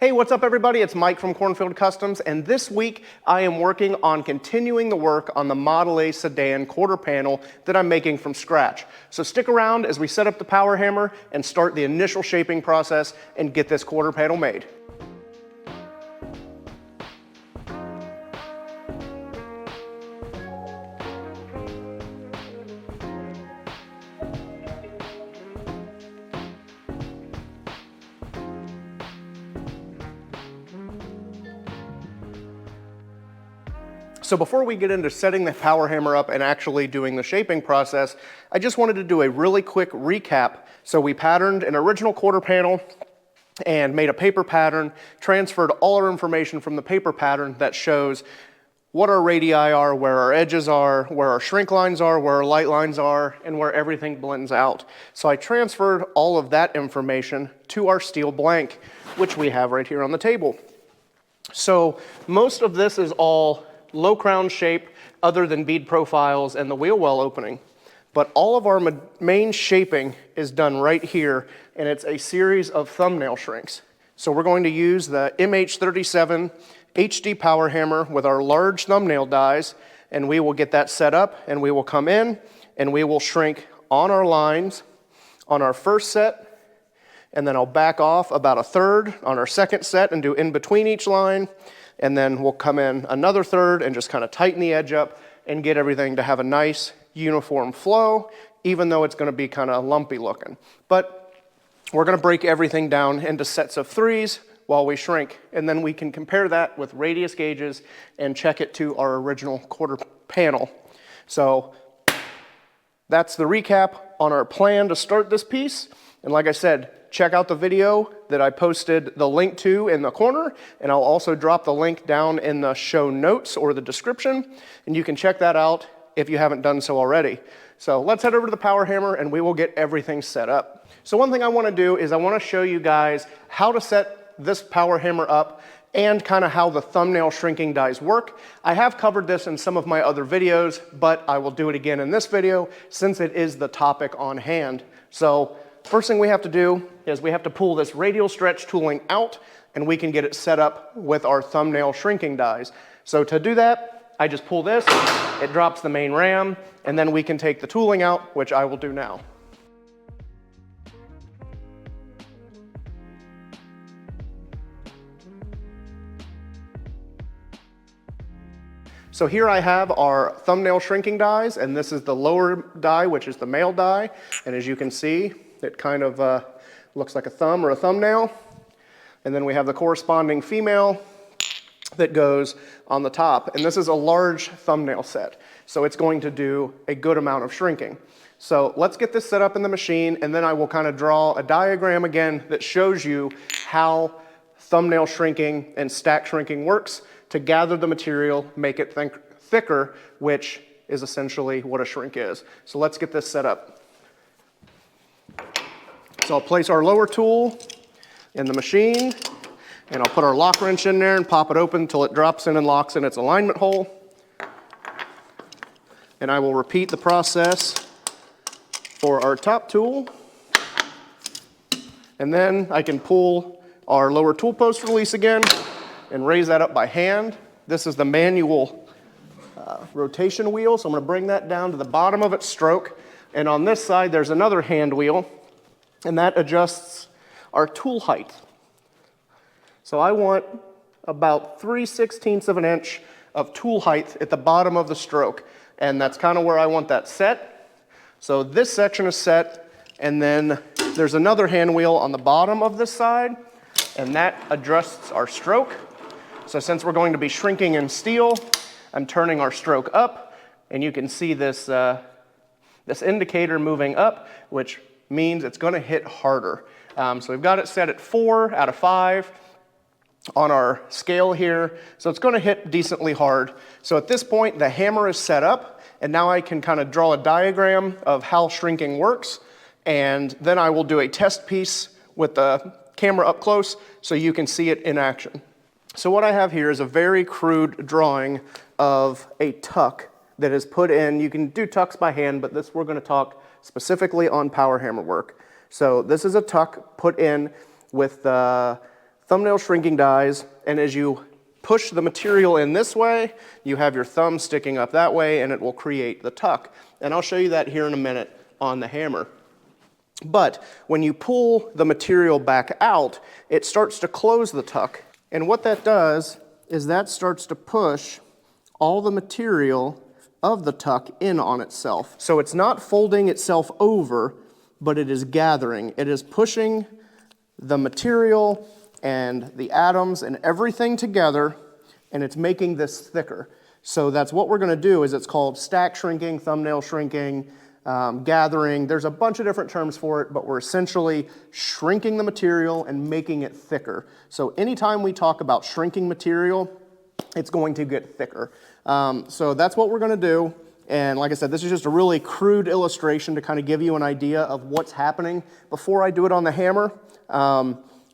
Hey, what's up everybody? It's Mike from Cornfield Customs, and this week I am working on continuing the work on the Model A sedan quarter panel that I'm making from scratch. So stick around as we set up the power hammer and start the initial shaping process and get this quarter panel made. So before we get into setting the power hammer up and actually doing the shaping process, I just wanted to do a really quick recap. So we patterned an original quarter panel and made a paper pattern, transferred all our information from the paper pattern that shows what our radii are, where our edges are, where our shrink lines are, where our light lines are, and where everything blends out. So I transferred all of that information to our steel blank, which we have right here on the table. So most of this is all low crown shape other than bead profiles and the wheel well opening. But all of our main shaping is done right here, and it's a series of thumbnail shrinks. So we're going to use the MH37 HD power hammer with our large thumbnail dies, and we will get that set up, and we will come in and we will shrink on our lines on our first set, and then I'll back off about a third on our second set and do in between each line. And then we'll come in another third and just kind of tighten the edge up and get everything to have a nice uniform flow, even though it's going to be kind of lumpy looking. But we're going to break everything down into sets of threes while we shrink, and then we can compare that with radius gauges and check it to our original quarter panel. So that's the recap on our plan to start this piece. And like I said, check out the video that I posted the link to in the corner, and I'll also drop the link down in the show notes or the description, and you can check that out if you haven't done so already. So let's head over to the power hammer and we will get everything set up. So one thing I want to do is I want to show you guys how to set this power hammer up and kind of how the thumbnail shrinking dies work. I have covered this in some of my other videos, but I will do it again in this video since it is the topic on hand. So first thing we have to do is we have to pull this radial stretch tooling out, and we can get it set up with our thumbnail shrinking dies. So to do that, I just pull this, it drops the main ram, and then we can take the tooling out, which I will do now. So here I have our thumbnail shrinking dies, and this is the lower die, which is the male die, and as you can see, it kind of looks like a thumb or a thumbnail. And then we have the corresponding female that goes on the top. And this is a large thumbnail set, so it's going to do a good amount of shrinking. So let's get this set up in the machine, and then I will kind of draw a diagram again that shows you how thumbnail shrinking and stack shrinking works to gather the material, make it thicker, which is essentially what a shrink is. So let's get this set up. So I'll place our lower tool in the machine, and I'll put our lock wrench in there and pop it open until it drops in and locks in its alignment hole. And I will repeat the process for our top tool. And then I can pull our lower tool post release again and raise that up by hand. This is the manual rotation wheel, so I'm going to bring that down to the bottom of its stroke. And on this side, there's another hand wheel, and that adjusts our tool height. So I want about 3/16 of an inch of tool height at the bottom of the stroke, and that's kind of where I want that set. So this section is set, and then there's another hand wheel on the bottom of this side, and that adjusts our stroke. So since we're going to be shrinking in steel, I'm turning our stroke up, and you can see this, this indicator moving up, which means it's going to hit harder. So we've got it set at 4 out of 5 on our scale here, so it's going to hit decently hard. So at this point, the hammer is set up, and now I can kind of draw a diagram of how shrinking works, and then I will do a test piece with the camera up close so you can see it in action. So what I have here is a very crude drawing of a tuck that is put in. You can do tucks by hand, but this we're going to talk specifically on power hammer work. So this is a tuck put in with the thumbnail shrinking dies, and as you push the material in this way, you have your thumb sticking up that way, and it will create the tuck. And I'll show you that here in a minute on the hammer. But when you pull the material back out, it starts to close the tuck. And what that does is that starts to push all the material of the tuck in on itself. So it's not folding itself over, but it is gathering. It is pushing the material and the atoms and everything together, and it's making this thicker. So that's what we're gonna do. Is it's called stack shrinking, thumbnail shrinking, gathering. There's a bunch of different terms for it, but we're essentially shrinking the material and making it thicker. So anytime we talk about shrinking material, it's going to get thicker. So that's what we're gonna do. And like I said, this is just a really crude illustration to kind of give you an idea of what's happening before I do it on the hammer.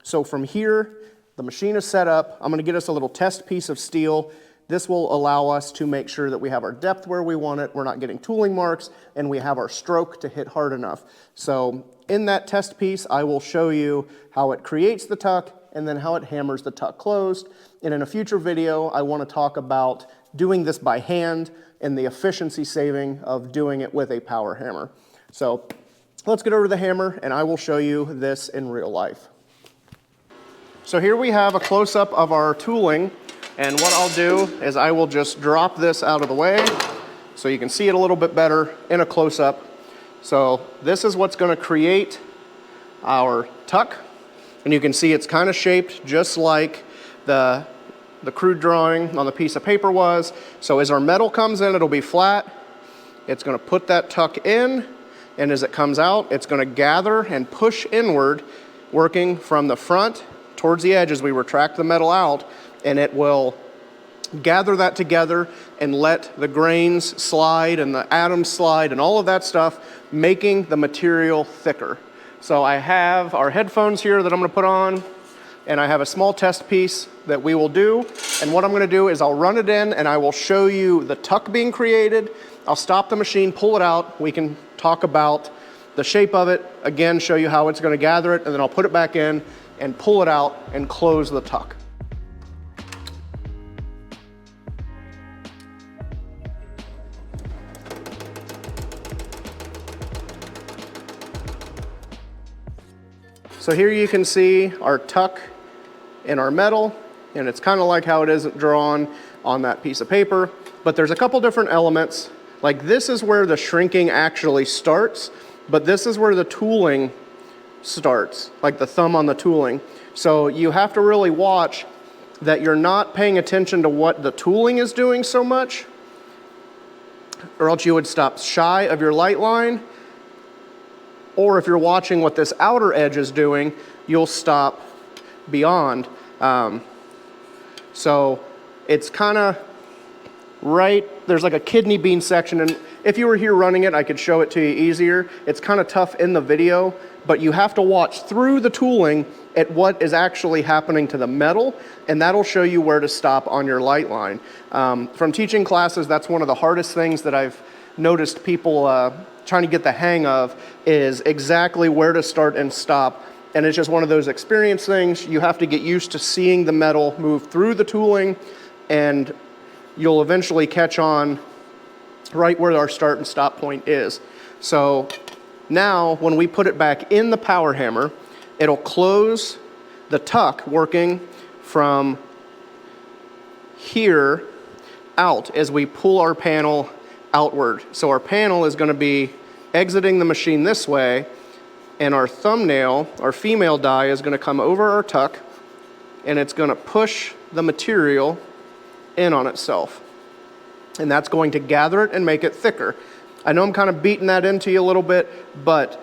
So from here, the machine is set up. I'm gonna get us a little test piece of steel. This will allow us to make sure that we have our depth where we want it, we're not getting tooling marks, and we have our stroke to hit hard enough. So in that test piece, I will show you how it creates the tuck and then how it hammers the tuck closed. And in a future video, I want to talk about doing this by hand and the efficiency saving of doing it with a power hammer. So let's get over to the hammer and I will show you this in real life. So here we have a close-up of our tooling, and what I'll do is I will just drop this out of the way so you can see it a little bit better in a close-up. So this is what's going to create our tuck, and you can see it's kind of shaped just like the crude drawing on the piece of paper was. So as our metal comes in, it'll be flat. It's going to put that tuck in, and as it comes out, it's going to gather and push inward, working from the front towards the edge as we retract the metal out, and it will gather that together and let the grains slide and the atoms slide and all of that stuff, making the material thicker. So I have our headphones here that I'm going to put on, and I have a small test piece that we will do. And what I'm going to do is I'll run it in and I will show you the tuck being created. I'll stop the machine, pull it out. We can talk about the shape of it, again, show you how it's going to gather it, and then I'll put it back in and pull it out and close the tuck. So here you can see our tuck in our metal, and it's kind of like how it is drawn on that piece of paper, but there's a couple different elements. Like this is where the shrinking actually starts, but this is where the tooling starts, like the thumb on the tooling. So you have to really watch that you're not paying attention to what the tooling is doing so much, or else you would stop shy of your light line. Or if you're watching what this outer edge is doing, you'll stop beyond. So it's kind of right, there's like a kidney bean section, and if you were here running it, I could show it to you easier. It's kind of tough in the video, but you have to watch through the tooling at what is actually happening to the metal, and that'll show you where to stop on your light line. From teaching classes, that's one of the hardest things that I've noticed people trying to get the hang of, is exactly where to start and stop. And it's just one of those experience things. You have to get used to seeing the metal move through the tooling, and you'll eventually catch on right where our start and stop point is. So now when we put it back in the power hammer, it'll close the tuck working from here out as we pull our panel outward. So our panel is going to be exiting the machine this way, and our thumbnail, our female die, is going to come over our tuck, and it's going to push the material in on itself. And that's going to gather it and make it thicker. I know I'm kind of beating that into you a little bit, but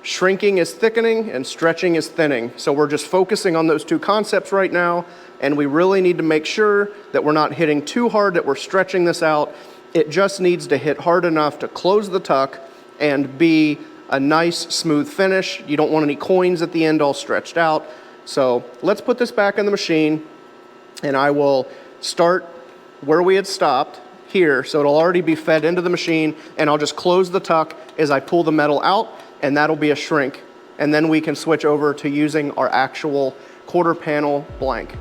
shrinking is thickening and stretching is thinning. So we're just focusing on those two concepts right now, and we really need to make sure that we're not hitting too hard, that we're stretching this out. It just needs to hit hard enough to close the tuck and be a nice smooth finish. You don't want any coins at the end all stretched out. So let's put this back in the machine, and I will start where we had stopped here, so it'll already be fed into the machine, and I'll just close the tuck as I pull the metal out, and that'll be a shrink. And then we can switch over to using our actual quarter panel blank.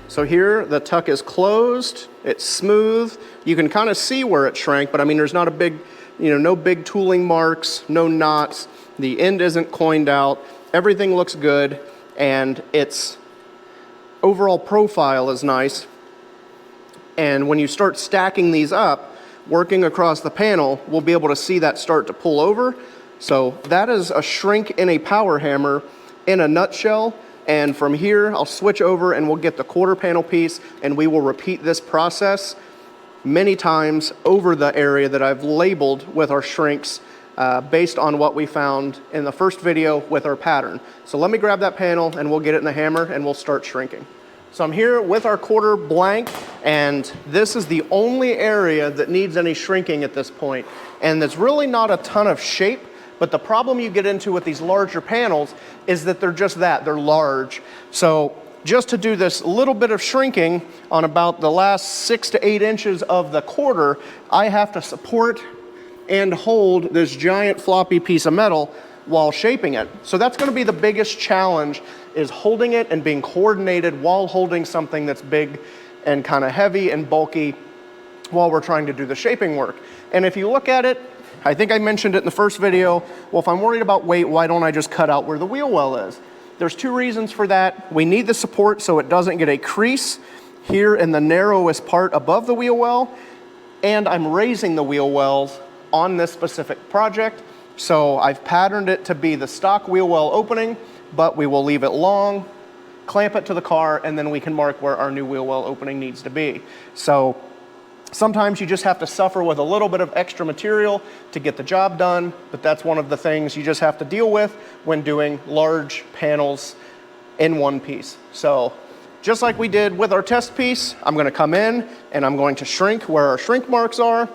So here the tuck is closed, it's smooth. You can kind of see where it shrank, but I mean there's not a big, no big tooling marks, no knots. The end isn't coined out. Everything looks good, and its overall profile is nice. And when you start stacking these up, working across the panel, we'll be able to see that start to pull over. So that is a shrink in a power hammer in a nutshell. And from here, I'll switch over and we'll get the quarter panel piece, and we will repeat this process many times over the area that I've labeled with our shrinks based on what we found in the first video with our pattern. So let me grab that panel and we'll get it in the hammer and we'll start shrinking. So I'm here with our quarter blank, and this is the only area that needs any shrinking at this point. And there's really not a ton of shape, but the problem you get into with these larger panels is that they're just that, they're large. So just to do this little bit of shrinking on about the last 6 to 8 inches of the quarter, I have to support and hold this giant floppy piece of metal while shaping it. So that's gonna be the biggest challenge, is holding it and being coordinated while holding something that's big and kind of heavy and bulky while we're trying to do the shaping work. And if you look at it, I think I mentioned it in the first video, well, if I'm worried about weight, why don't I just cut out where the wheel well is? There's 2 reasons for that. We need the support so it doesn't get a crease here in the narrowest part above the wheel well, and I'm raising the wheel wells on this specific project. So I've patterned it to be the stock wheel well opening, but we will leave it long, clamp it to the car, and then we can mark where our new wheel well opening needs to be. So sometimes you just have to suffer with a little bit of extra material to get the job done, but that's one of the things you just have to deal with when doing large panels in one piece. So just like we did with our test piece, I'm gonna come in and I'm going to shrink where our shrink marks are.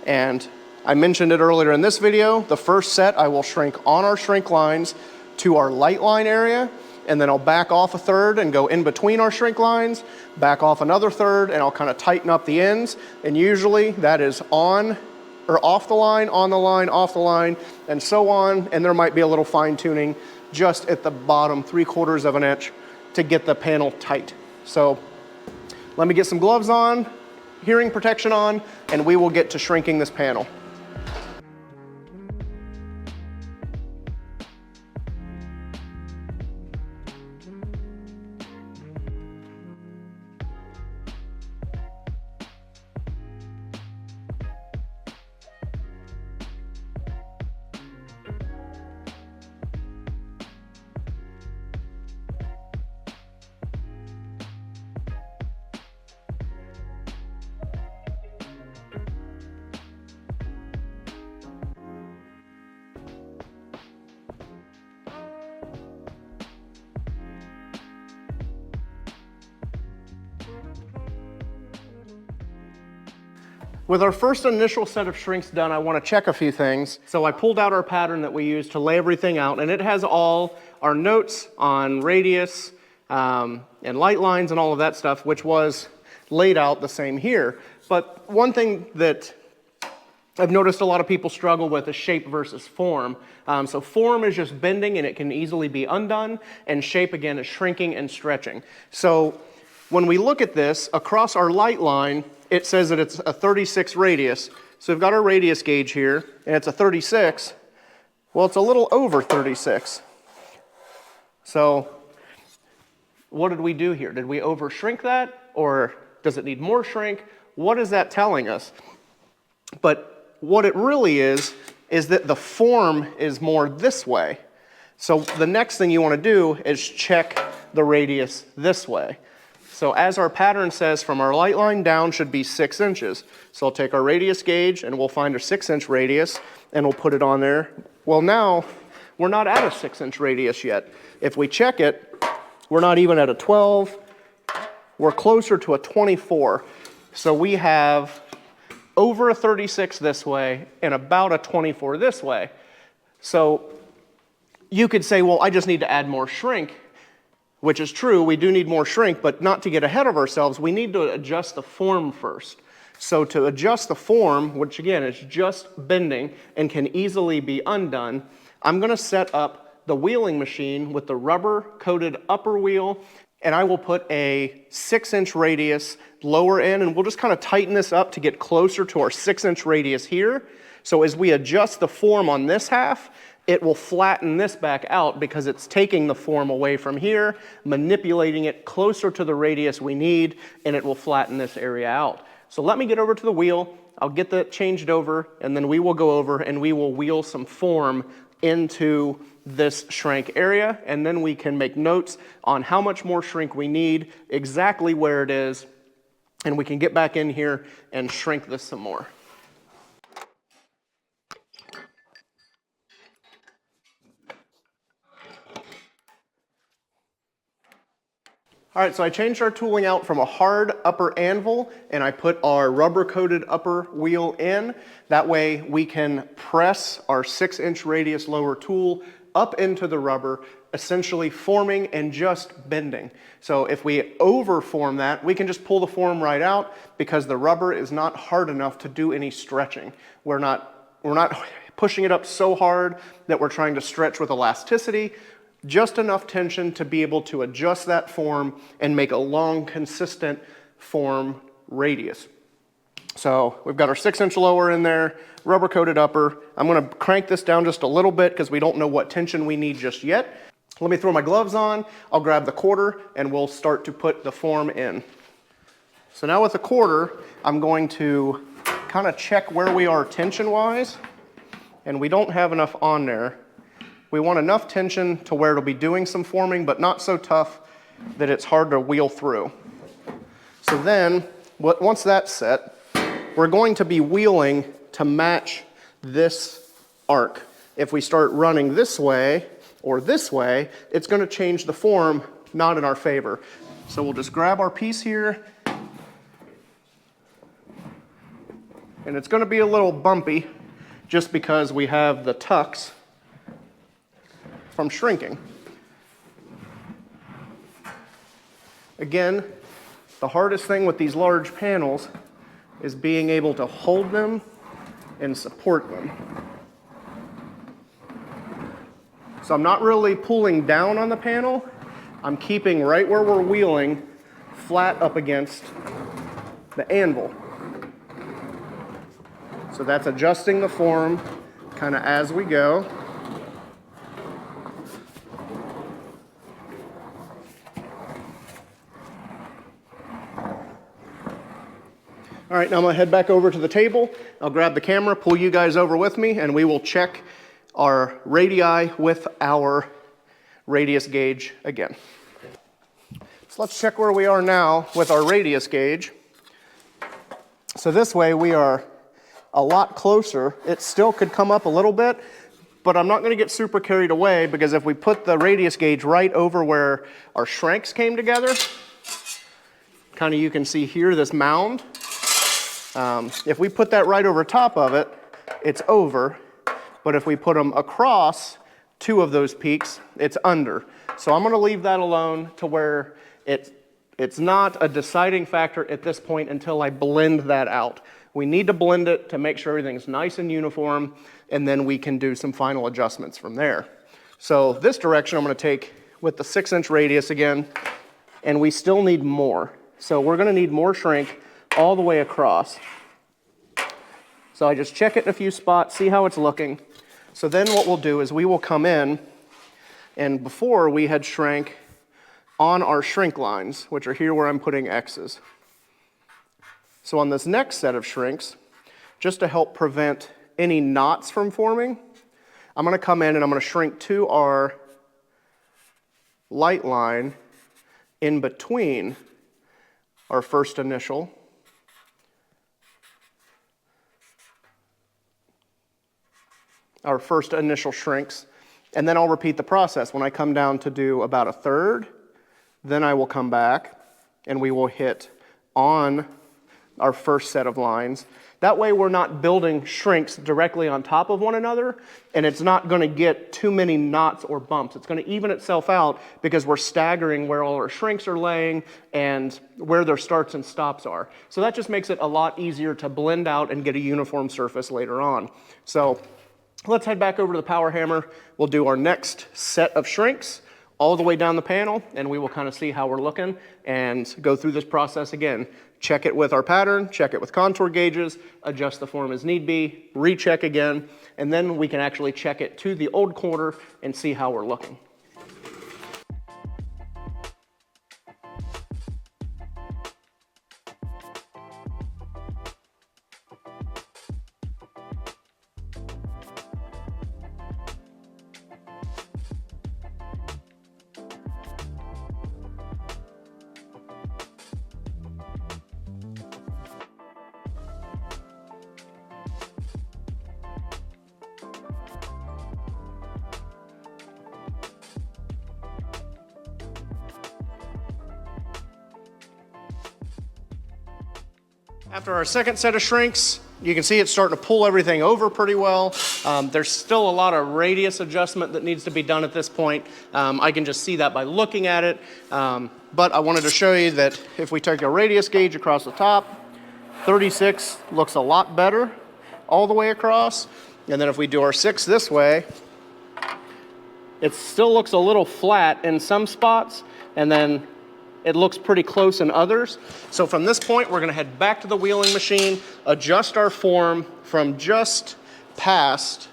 And I mentioned it earlier in this video, the first set I will shrink on our shrink lines to our light line area, and then I'll back off a third and go in between our shrink lines, back off another third, and I'll kind of tighten up the ends. And usually that is on or off the line, on the line, off the line, and so on. And there might be a little fine tuning just at the bottom 3/4 of an inch to get the panel tight. So let me get some gloves on, hearing protection on, and we will get to shrinking this panel. With our first initial set of shrinks done, I want to check a few things. So I pulled out our pattern that we used to lay everything out, and it has all our notes on radius and light lines and all of that stuff, which was laid out the same here. But one thing that I've noticed a lot of people struggle with is shape versus form. So form is just bending and it can easily be undone, and shape again is shrinking and stretching. So when we look at this, across our light line, it says that it's a 36 radius. So we've got our radius gauge here, and it's a 36. Well, it's a little over 36. So what did we do here? Did we over shrink that, or does it need more shrink? What is that telling us? But what it really is that the form is more this way. So the next thing you want to do is check the radius this way. So as our pattern says, from our light line down should be 6 inches. So I'll take our radius gauge and we'll find a 6-inch radius and we'll put it on there. Well, now we're not at a 6-inch radius yet. If we check it, we're not even at a 12. We're closer to a 24. So we have over a 36 this way and about a 24 this way. So you could say, well, I just need to add more shrink. Which is true, we do need more shrink, but not to get ahead of ourselves, we need to adjust the form first. So to adjust the form, which again is just bending and can easily be undone, I'm going to set up the wheeling machine with the rubber coated upper wheel, and I will put a 6-inch radius lower end, and we'll just kind of tighten this up to get closer to our 6-inch radius here. So as we adjust the form on this half, it will flatten this back out because it's taking the form away from here, manipulating it closer to the radius we need, and it will flatten this area out. So let me get over to the wheel, I'll get that changed over, and then we will go over and we will wheel some form into this shrink area, and then we can make notes on how much more shrink we need, exactly where it is, and we can get back in here and shrink this some more. All right, so I changed our tooling out from a hard upper anvil and I put our rubber coated upper wheel in. That way we can press our 6-inch radius lower tool up into the rubber, essentially forming and just bending. So if we overform that, we can just pull the form right out because the rubber is not hard enough to do any stretching. We're not pushing it up so hard that we're trying to stretch with elasticity. Just enough tension to be able to adjust that form and make a long, consistent form radius. So we've got our 6-inch lower in there, rubber coated upper. I'm going to crank this down just a little bit because we don't know what tension we need just yet. Let me throw my gloves on, I'll grab the quarter, and we'll start to put the form in. So now with the quarter, I'm going to kind of check where we are tension-wise, and we don't have enough on there. We want enough tension to where it'll be doing some forming, but not so tough that it's hard to wheel through. So then, once that's set, we're going to be wheeling to match this arc. If we start running this way or this way, it's going to change the form, not in our favor. So we'll just grab our piece here, and it's going to be a little bumpy just because we have the tucks from shrinking. Again, the hardest thing with these large panels is being able to hold them and support them. So I'm not really pulling down on the panel, I'm keeping right where we're wheeling flat up against the anvil. So that's adjusting the form kind of as we go. All right, now I'm gonna head back over to the table. I'll grab the camera, pull you guys over with me, and we will check our radii with our radius gauge again. So let's check where we are now with our radius gauge. So this way we are a lot closer. It still could come up a little bit, but I'm not gonna get super carried away because if we put the radius gauge right over where our shrinks came together, kind of you can see here this mound. If we put that right over top of it, it's over, but if we put them across two of those peaks, it's under. So I'm going to leave that alone to where it's not a deciding factor at this point until I blend that out. We need to blend it to make sure everything's nice and uniform, and then we can do some final adjustments from there. So this direction I'm going to take with the 6-inch radius again, and we still need more. So we're going to need more shrink all the way across. So I just check it in a few spots, see how it's looking. So then what we'll do is we will come in, and before we had shrank on our shrink lines, which are here where I'm putting X's. So on this next set of shrinks, just to help prevent any knots from forming, I'm going to come in and I'm going to shrink to our light line in between our first initial shrinks, and then I'll repeat the process. When I come down to do about a third, then I will come back and we will hit on our first set of lines That way we're not building shrinks directly on top of one another, and it's not going to get too many knots or bumps. It's going to even itself out because we're staggering where all our shrinks are laying and where their starts and stops are. So that just makes it a lot easier to blend out and get a uniform surface later on. So let's head back over to the power hammer. We'll do our next set of shrinks all the way down the panel, and we will kind of see how we're looking and go through this process again. Check it with our pattern, check it with contour gauges, adjust the form as need be, recheck again, and then we can actually check it to the old quarter and see how we're looking. After our second set of shrinks, you can see it's starting to pull everything over pretty well. There's still a lot of radius adjustment that needs to be done at this point. I can just see that by looking at it. But I wanted to show you that if we take a radius gauge across the top, 36 looks a lot better all the way across. And then if we do our 6 this way, it still looks a little flat in some spots, and then it looks pretty close in others. So from this point, we're gonna head back to the wheeling machine, adjust our form from just past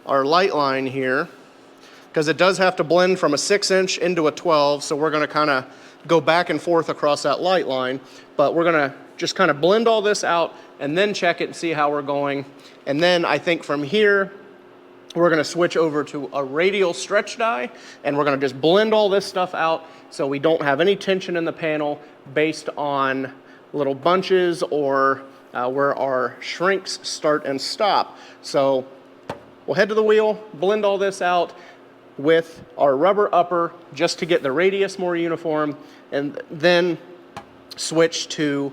our light line here, because it does have to blend from a 6-inch into a 12, so we're gonna kinda go back and forth across that light line, but we're gonna just kind of blend all this out and then check it and see how we're going. And then I think from here, we're gonna switch over to a radial stretch die, and we're gonna just blend all this stuff out so we don't have any tension in the panel based on little bunches or where our shrinks start and stop. So we'll head to the wheel, blend all this out with our rubber upper just to get the radius more uniform, and then switch to,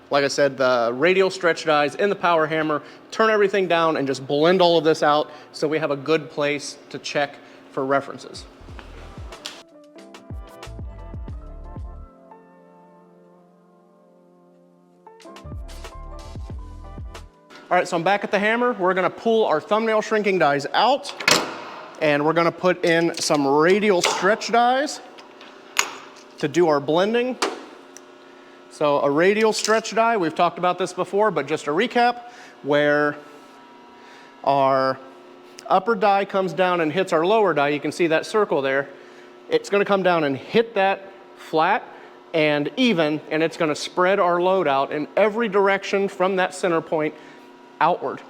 like I said, the radial stretch dies in the power hammer, turn everything down and just blend all of this out so we have a good place to check for references. All right, so I'm back at the hammer. We're gonna pull our thumbnail shrinking dies out, and we're gonna put in some radial stretch dies to do our blending. So a radial stretch die, we've talked about this before, but just a recap, where our upper die comes down and hits our lower die, you can see that circle there. It's gonna come down and hit that flat and even, and it's gonna spread our load out in every direction from that center point outward.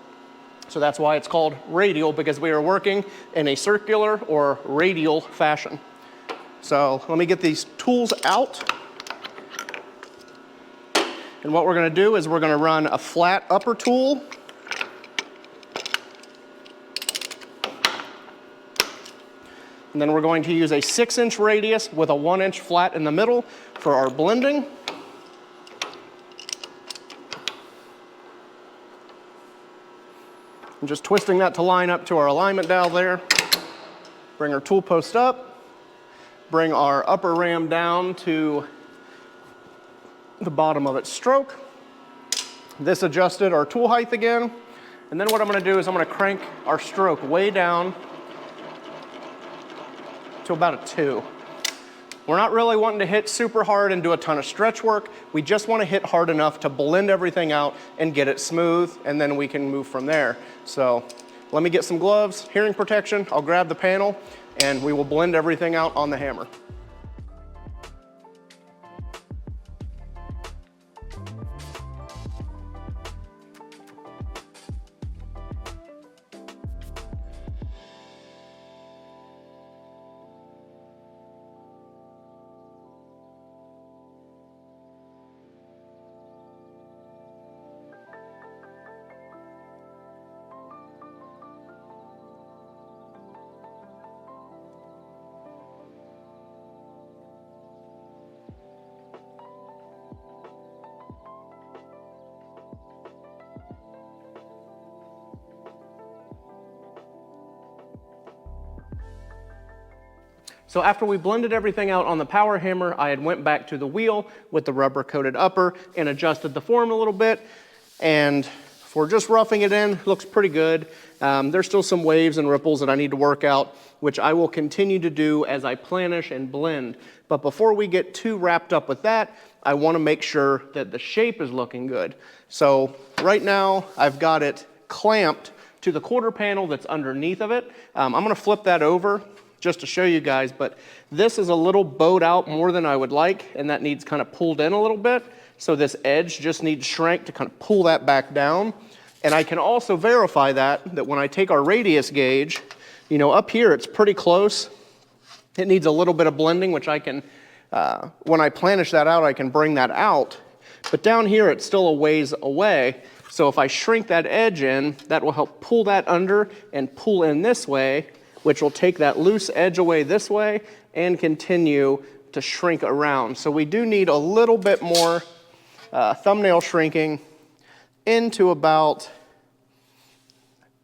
So that's why it's called radial, because we are working in a circular or radial fashion. So let me get these tools out. And what we're gonna do is we're gonna run a flat upper tool. And then we're going to use a 6-inch radius with a 1-inch flat in the middle for our blending. I'm just twisting that to line up to our alignment dial there. Bring our tool post up. Bring our upper ram down to the bottom of its stroke. This adjusted our tool height again. And then what I'm gonna do is I'm gonna crank our stroke way down to about a 2. We're not really wanting to hit super hard and do a ton of stretch work. We just want to hit hard enough to blend everything out and get it smooth, and then we can move from there. So let me get some gloves, hearing protection, I'll grab the panel, and we will blend everything out on the hammer. So after we blended everything out on the power hammer, I had went back to the wheel with the rubber coated upper and adjusted the form a little bit. And for just roughing it in, looks pretty good. There's still some waves and ripples that I need to work out, which I will continue to do as I planish and blend. But before we get too wrapped up with that, I want to make sure that the shape is looking good. So right now I've got it clamped to the quarter panel that's underneath of it. I'm going to flip that over just to show you guys, but this is a little bowed out more than I would like, and that needs kind of pulled in a little bit. So this edge just needs shrink to kind of pull that back down. And I can also verify that when I take our radius gauge, you know, up here it's pretty close. It needs a little bit of blending, which I can, when I planish that out, I can bring that out. But down here it's still a ways away. So if I shrink that edge in, that will help pull that under and pull in this way, which will take that loose edge away this way and continue to shrink around. So we do need a little bit more thumbnail shrinking into about,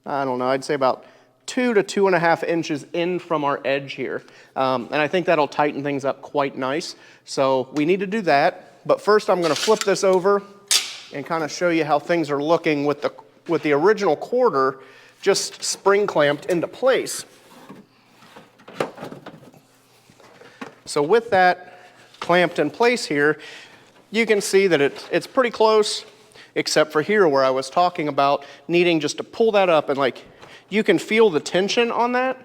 I don't know, I'd say about 2 to 2.5 inches in from our edge here. And I think that'll tighten things up quite nice. So we need to do that. But first I'm going to flip this over and kind of show you how things are looking with the original quarter just spring clamped into place. So with that clamped in place here, you can see that it's pretty close, except for here where I was talking about needing just to pull that up, and like you can feel the tension on that.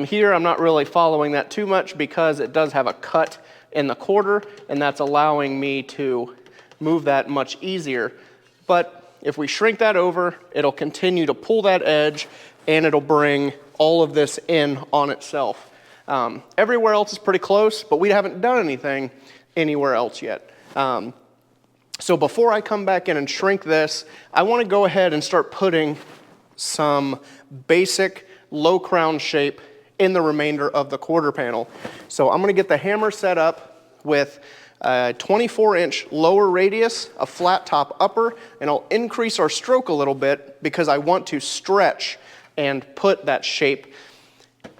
Here I'm not really following that too much because it does have a cut in the quarter, and that's allowing me to move that much easier. But if we shrink that over, it'll continue to pull that edge and it'll bring all of this in on itself. Everywhere else is pretty close, but we haven't done anything anywhere else yet. So before I come back in and shrink this, I want to go ahead and start putting some basic low crown shape in the remainder of the quarter panel. So I'm going to get the hammer set up with a 24-inch lower radius, a flat top upper, and I'll increase our stroke a little bit because I want to stretch and put that shape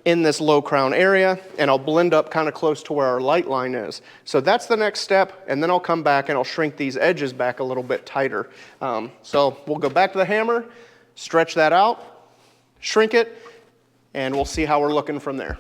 in this low crown area, and I'll blend up kind of close to where our light line is. So that's the next step, and then I'll come back and I'll shrink these edges back a little bit tighter. So we'll go back to the hammer, stretch that out, shrink it, and we'll see how we're looking from there.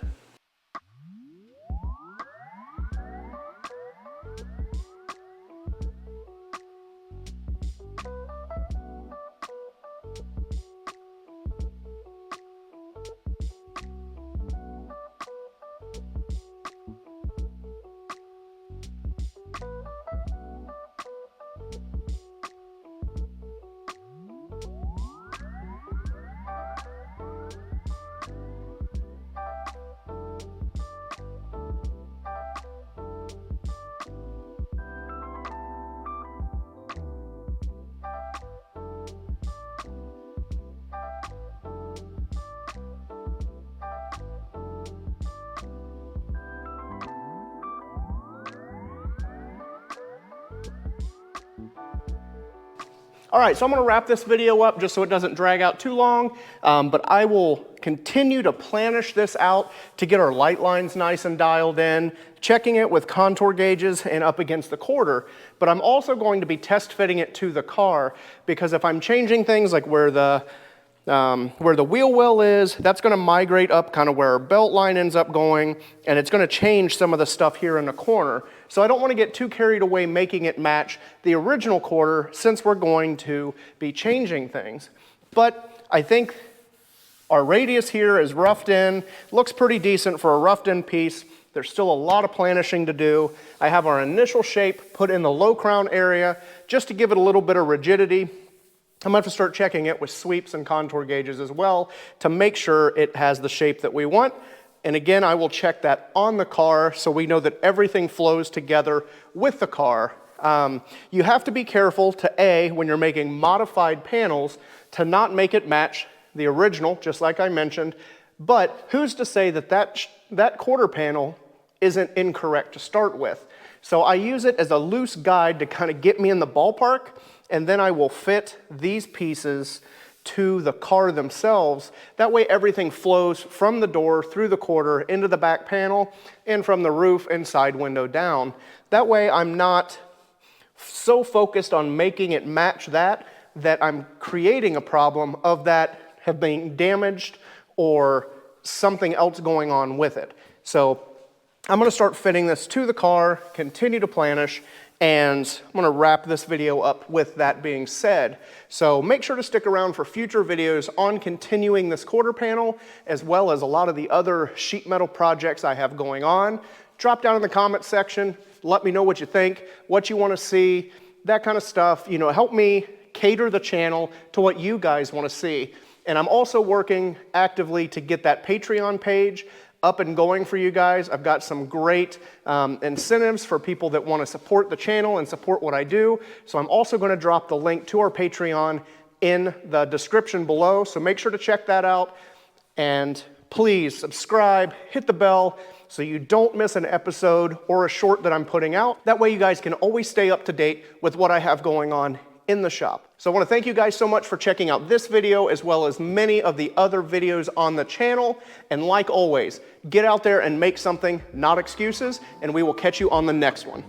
All right, so I'm going to wrap this video up just so it doesn't drag out too long, but I will continue to planish this out to get our light lines nice and dialed in, checking it with contour gauges and up against the quarter. But I'm also going to be test fitting it to the car, because if I'm changing things like where the wheel well is, that's going to migrate up kind of where our belt line ends up going, and it's going to change some of the stuff here in the corner. So I don't want to get too carried away making it match the original quarter since we're going to be changing things. But I think our radius here is roughed in, looks pretty decent for a roughed in piece. There's still a lot of planishing to do. I have our initial shape put in the low crown area just to give it a little bit of rigidity. I'm going to have to start checking it with sweeps and contour gauges as well to make sure it has the shape that we want. And again, I will check that on the car so we know that everything flows together with the car. You have to be careful when you're making modified panels, to not make it match the original, just like I mentioned. But who's to say that that quarter panel isn't incorrect to start with? So I use it as a loose guide to kind of get me in the ballpark, and then I will fit these pieces to the car themselves. That way everything flows from the door through the quarter into the back panel and from the roof and side window down. That way I'm not so focused on making it match that I'm creating a problem of that have been damaged or something else going on with it. So I'm going to start fitting this to the car, continue to planish, and I'm going to wrap this video up with that being said. So make sure to stick around for future videos on continuing this quarter panel, as well as a lot of the other sheet metal projects I have going on. Drop down in the comment section, let me know what you think, what you want to see, that kind of stuff. You know, help me cater the channel to what you guys want to see. And I'm also working actively to get that Patreon page up and going for you guys. I've got some great incentives for people that want to support the channel and support what I do. So I'm also going to drop the link to our Patreon in the description below. So make sure to check that out. And please subscribe, hit the bell so you don't miss an episode or a short that I'm putting out. That way you guys can always stay up to date with what I have going on in the shop. So I want to thank you guys so much for checking out this video as well as many of the other videos on the channel. And like always, get out there and make something, not excuses, and we will catch you on the next one.